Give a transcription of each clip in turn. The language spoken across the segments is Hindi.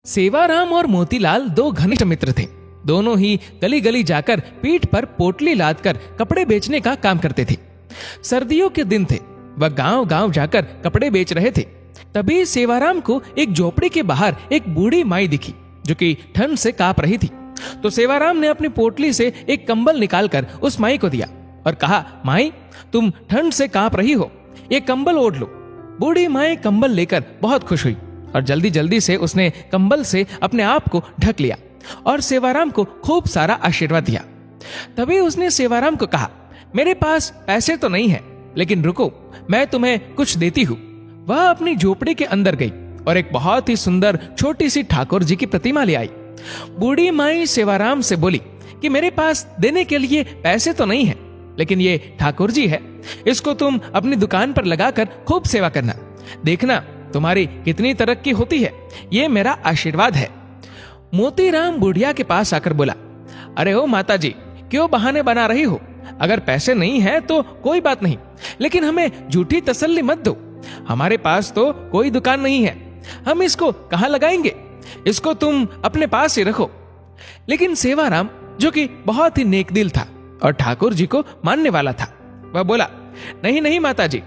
सेवाराम और मोतीलाल दो घनिष्ठ मित्र थे। दोनों ही गली गली जाकर पीठ पर पोटली लादकर कपड़े बेचने का काम करते थे। सर्दियों के दिन थे, वह गांव गांव जाकर कपड़े बेच रहे थे। तभी सेवाराम को एक झोपड़ी के बाहर एक बूढ़ी माई दिखी जो कि ठंड से कांप रही थी। तो सेवाराम ने अपनी पोटली से एक कंबल निकालकर उस माई को दिया और कहा, माई, तुम ठंड से कांप रही हो, ये कंबल ओढ़ लो। बूढ़ी माई कंबल लेकर बहुत खुश हुई और जल्दी जल्दी से उसने कंबल से अपने आप को ढक लिया और सेवाराम को खूब सारा आशीर्वाद दिया। तभी उसने सेवाराम को कहा, मेरे पास पैसे तो नहीं है, लेकिन रुको, मैं तुम्हें कुछ देती हूँ। वह अपनी झोपड़ी के अंदर गई और एक बहुत ही सुंदर छोटी सी ठाकुर जी की प्रतिमा ले आई। बूढ़ी माई सेवाराम से बोली कि मेरे पास देने के लिए पैसे तो नहीं है, लेकिन ये ठाकुर जी है, इसको तुम अपनी दुकान पर लगाकर खूब सेवा करना, देखना तुम्हारी कितनी तरक्की होती है, ये मेरा आशीर्वाद है। मोतीराम बुढ़िया के पास आकर बोला, अरे ओ माता जी, क्यों बहाने बना रही हो? अगर पैसे नहीं है तो कोई बात नहीं, लेकिन हमें झूठी तसल्ली मत दो। हमारे पास तो कोई दुकान नहीं है, हम इसको कहाँ लगाएंगे? इसको तुम अपने पास ही रखो। लेकिन सेवाराम, जो कि बहुत ही नेकदिल था और ठाकुर जी को मानने वाला था, वह बोला, नहीं नहीं माता जी,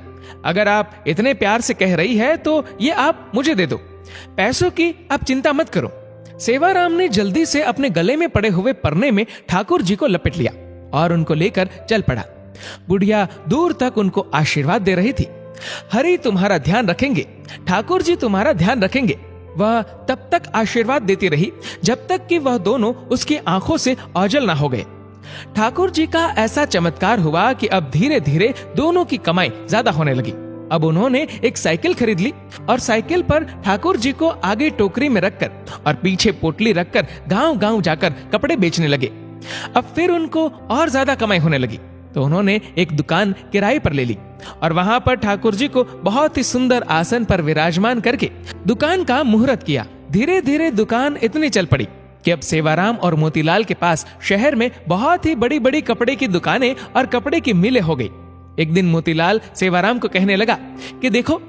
अगर आप इतने प्यार से कह रही है तो ये आप मुझे दे दो, पैसों की आप चिंता मत करो। सेवाराम ने जल्दी से अपने गले में पड़े हुए परने में ठाकुर जी को लपेट लिया और उनको लेकर चल पड़ा। बुढ़िया दूर तक उनको आशीर्वाद दे रही थी। हरि तुम्हारा ध्यान रखेंगे, ठाकुर जी तुम्हारा ध्यान रखेंगे। वह तब तक आशीर्वाद देती रही जब तक कि वह दोनों उसकी आंखों से ओझल ना हो गए। ठाकुर जी का ऐसा चमत्कार हुआ कि अब धीरे धीरे दोनों की कमाई ज्यादा होने लगी। अब उन्होंने एक साइकिल खरीद ली और साइकिल पर ठाकुर जी को आगे टोकरी में रखकर और पीछे पोटली रखकर गांव गांव जाकर कपड़े बेचने लगे। अब फिर उनको और ज्यादा कमाई होने लगी, तो उन्होंने एक दुकान किराए पर ले ली और वहां पर ठाकुर जी को बहुत ही सुंदर आसन पर विराजमान करके दुकान का मुहूर्त किया। धीरे धीरे दुकान इतनी चल पड़ी कि अब सेवाराम और मोतीलाल के पास शहर में बहुत ही बड़ी बड़ी कपड़े की दुकानें और कपड़े की मिलें हो गई। एक दिन मोतीलाल सेवाराम को कहने लगा कि देखो,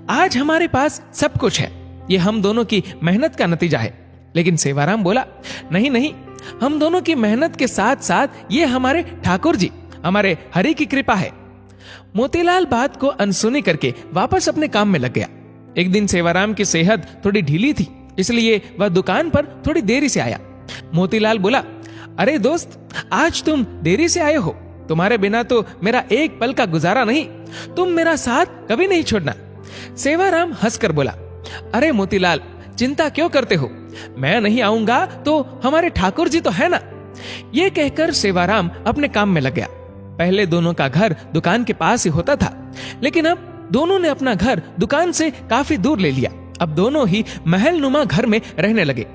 आज हमारे पास सब कुछ है, ये हम दोनों की मेहनत का नतीजा है। लेकिन सेवाराम बोला, नहीं नहीं, हम दोनों की मेहनत के साथ साथ ये हमारे ठाकुर जी, हमारे हरि की कृपा है। मोतीलाल बात को अनसुनी करके वापस अपने काम में लग गया। एक दिन सेवाराम की सेहत थोड़ी ढीली थी, इसलिए वह दुकान पर थोड़ी देरी से आया। मोतीलाल बोला, अरे दोस्त, आज तुम देरी से आए हो, तुम्हारे बिना तो मेरा एक पल का गुजारा नहीं, तुम मेरा साथ कभी नहीं छोड़ना। सेवाराम हंसकर बोला, अरे मोतीलाल, चिंता क्यों करते हो, मैं नहीं आऊंगा तो हमारे ठाकुर जी तो है ना। ये कहकर सेवाराम अपने काम में लग गया। पहले दोनों का घर दुकान के पास ही होता था, लेकिन अब दोनों ने अपना घर दुकान से काफी दूर ले लिया। अब दोनों ही महल नुमा घर में रहने लगे।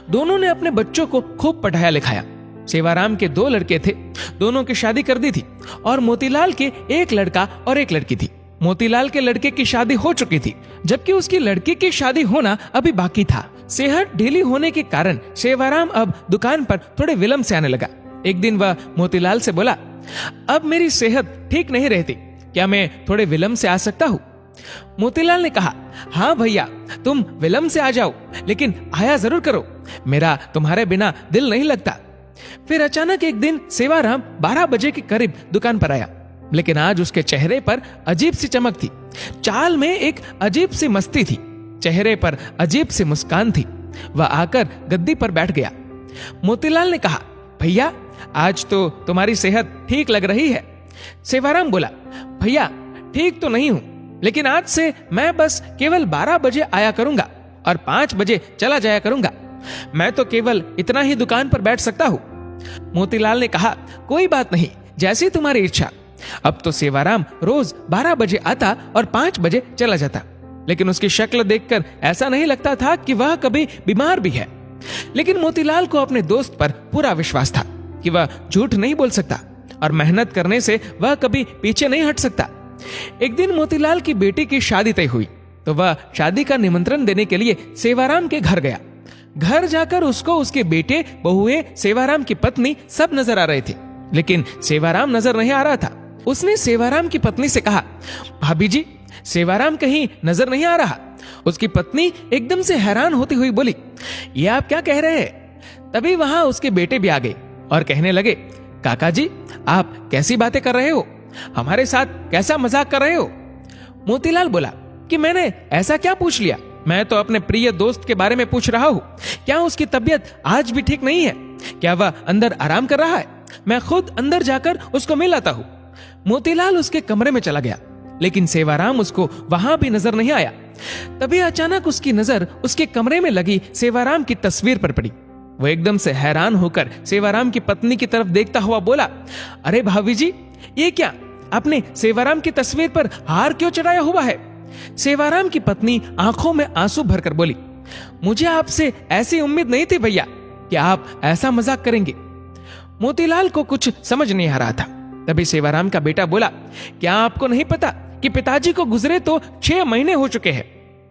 दोनों ने अपने बच्चों को खूब पढ़ाया लिखाया। सेवाराम के 2 लड़के थे, दोनों की शादी कर दी थी और मोतीलाल के एक लड़का और एक लड़की थी। मोतीलाल के लड़के की शादी हो चुकी थी, जबकि उसकी लड़की की शादी होना अभी बाकी था। सेहत ढीली होने के कारण सेवाराम अब दुकान पर थोड़े विलंब से आने लगा। एक दिन वह मोतीलाल से बोला, अब मेरी सेहत ठीक नहीं रहती, क्या मैं थोड़े विलंब से आ सकता हूँ? मोतीलाल ने कहा, हाँ भैया, तुम विलंब से आ जाओ, लेकिन आया जरूर करो, मेरा तुम्हारे बिना दिल नहीं लगता। फिर अचानक एक दिन सेवाराम 12 बजे के करीब दुकान पर आया, लेकिन आज उसके चेहरे पर अजीब सी चमक थी, चाल में एक अजीब सी मस्ती थी, चेहरे पर अजीब सी मुस्कान थी। वह आकर गद्दी पर बैठ गया। मोतीलाल ने कहा, भैया, आज तो तुम्हारी सेहत ठीक लग रही है। सेवाराम बोला, भैया, ठीक तो नहीं हूं, लेकिन आज से मैं बस केवल 12 बजे आया करूंगा और 5 बजे चला जाया करूंगा। मैं तो केवल इतना ही दुकान पर बैठ सकता हूं। मोतीलाल ने कहा, कोई बात नहीं, जैसी तुम्हारी इच्छा। अब तो सेवाराम रोज 12 बजे आता और 5 बजे चला जाता, लेकिन उसकी शक्ल देखकर ऐसा नहीं लगता था कि वह कभी बीमार भी है। लेकिन मोतीलाल को अपने दोस्त पर पूरा विश्वास था कि वह झूठ नहीं बोल सकता और मेहनत करने से वह कभी पीछे नहीं हट सकता। एक दिन मोतीलाल की बेटी की शादी तय हुई, तो वह शादी का निमंत्रण देने के लिए सेवाराम के घर गया। घर जाकर उसको उसके बेटे, बहुए, सेवाराम की पत्नी सब नजर आ रहे थे, लेकिन सेवाराम नजर नहीं आ रहा था। उसने सेवाराम की पत्नी से कहा, भाभी जी, सेवाराम कहीं नजर नहीं आ रहा। उसकी पत्नी एकदम से हैरान होती हुई बोली, ये आप क्या कह रहे हैं? तभी वहां उसके बेटे भी आ गए और कहने लगे, काका जी, आप कैसी बातें कर रहे हो? हमारे साथ कैसा मजाक कर रहे हो? मोतीलाल बोला कि मैंने ऐसा क्या पूछ लिया? मैं तो अपने प्रिय दोस्त के बारे में पूछ रहा हूँ। क्या उसकी तबीयत आज भी ठीक नहीं है? क्या वह अंदर आराम कर रहा है? मैं खुद अंदर जाकर उसको मिल आता हूँ। मोतीलाल उसके कमरे में चला गया, लेकिन सेवाराम उसको वहां भी नजर नहीं आया। तभी अचानक उसकी नजर उसके कमरे में लगी सेवाराम की तस्वीर पर पड़ी। वो एकदम से हैरान होकर सेवाराम की पत्नी की तरफ देखता हुआ बोला, अरे भाभी जी, ये क्या? आपने सेवाराम की तस्वीर पर हार क्यों चढ़ाया हुआ है? सेवाराम की पत्नी आंखों में आंसू भरकर बोली, मुझे आपसे ऐसी उम्मीद नहीं थी भैया कि आप ऐसा मजाक करेंगे। मोतीलाल को कुछ समझ नहीं आ रहा था। तभी सेवाराम का बेटा बोला, क्या आपको नहीं पता कि पिताजी को गुजरे तो 6 महीने हो चुके हैं?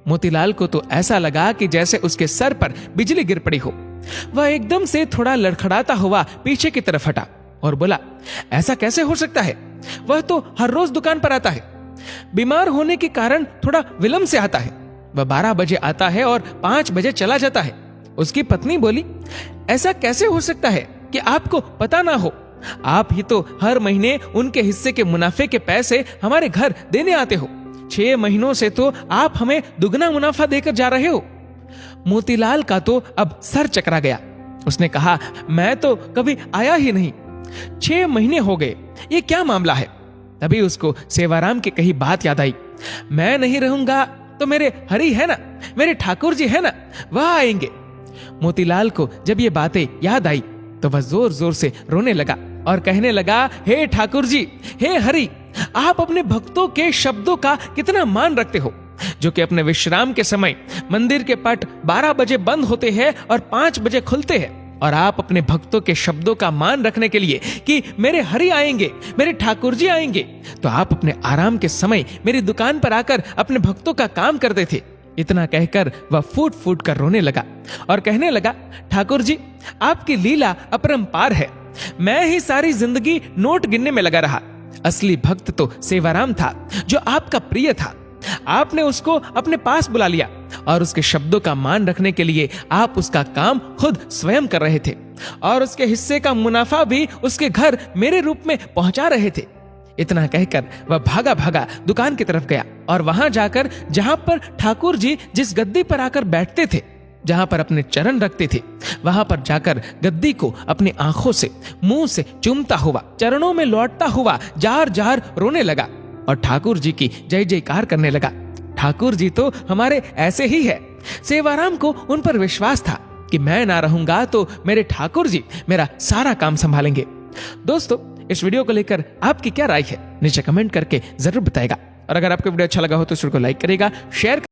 मोतीलाल को तो ऐसा लगा कि जैसे उसके सर पर बिजली गिर पड़ी हो। वह एकदम से थोड़ा लड़खड़ाता हुआ पीछे की तरफ हटा और बोला, ऐसा कैसे हो सकता है? वह तो हर रोज दुकान पर आता है। बीमार होने के कारण थोड़ा विलंब से आता है। वह 12 बजे आता है और 5 बजे चला जाता है। उसकी पत्नी बोली, ऐसा कैसे हो सकता है कि आपको पता ना हो? आप ही तो हर महीने उनके हिस्से के मुनाफे के पैसे हमारे घर देने आते हो। 6 महीनों से तो आप हमें दुगना मुनाफा देकर जा रहे हो। मोतीलाल का तो अब सर चकरा गया। उसने कहा, मैं तो कभी आया ही नहीं। 6 महीने हो गए, ये क्या मामला है? तभी उसको सेवाराम की कही बात याद आई। मैं नहीं रहूंगा तो मेरे हरि है ना, मेरे ठाकुर जी है ना, वह आएंगे। मोतीलाल को जब ये बातें याद आई तो वह जोर जोर से रोने लगा और कहने लगा, हे ठाकुर जी, हे हरि, आप अपने भक्तों के शब्दों का कितना मान रखते हो, जो कि अपने विश्राम के समय मंदिर के पट 12 बजे बंद होते हैं और 5 बजे खुलते हैं। और आप अपने भक्तों के शब्दों का मान रखने के लिए कि मेरे हरि आएंगे, मेरे ठाकुर जी आएंगे, तो आप अपने आराम के समय मेरी दुकान पर आकर अपने भक्तों का काम करते थे। इतना कहकर वह फूट फूट कर रोने लगा और कहने लगा, ठाकुर जी, आपकी लीला अपरंपार है। मैं ही सारी जिंदगी नोट गिनने में लगा रहा। असली भक्त तो सेवाराम था, जो आपका प्रिय था। आपने उसको अपने पास बुला लिया और उसके शब्दों का मान रखने के लिए आप उसका काम खुद स्वयं कर रहे थे और उसके हिस्से का मुनाफा भी उसके घर मेरे रूप में पहुंचा रहे थे। इतना कहकर वह भागा भागा दुकान की तरफ गया और वहां जाकर जहां पर ठाकुर जी जिस गद्दी पर आकर बैठते थे, जहां पर अपने चरण रखते थे, वहां पर जाकर गद्दी को अपनी आंखों से, मुंह से चूमता हुआ, चरणों में लौटता हुआ जार जार रोने लगा और ठाकुर जी की जय जयकार करने लगा। ठाकुर जी तो हमारे ऐसे ही है। सेवाराम को उन पर विश्वास था कि मैं ना रहूंगा तो मेरे ठाकुर जी मेरा सारा काम संभालेंगे। दोस्तों, इस वीडियो को लेकर आपकी क्या राय है, नीचे कमेंट करके जरूर बताएगा। और अगर आपको वीडियो अच्छा लगा हो तो इस वीडियो को लाइक करेगा, शेयर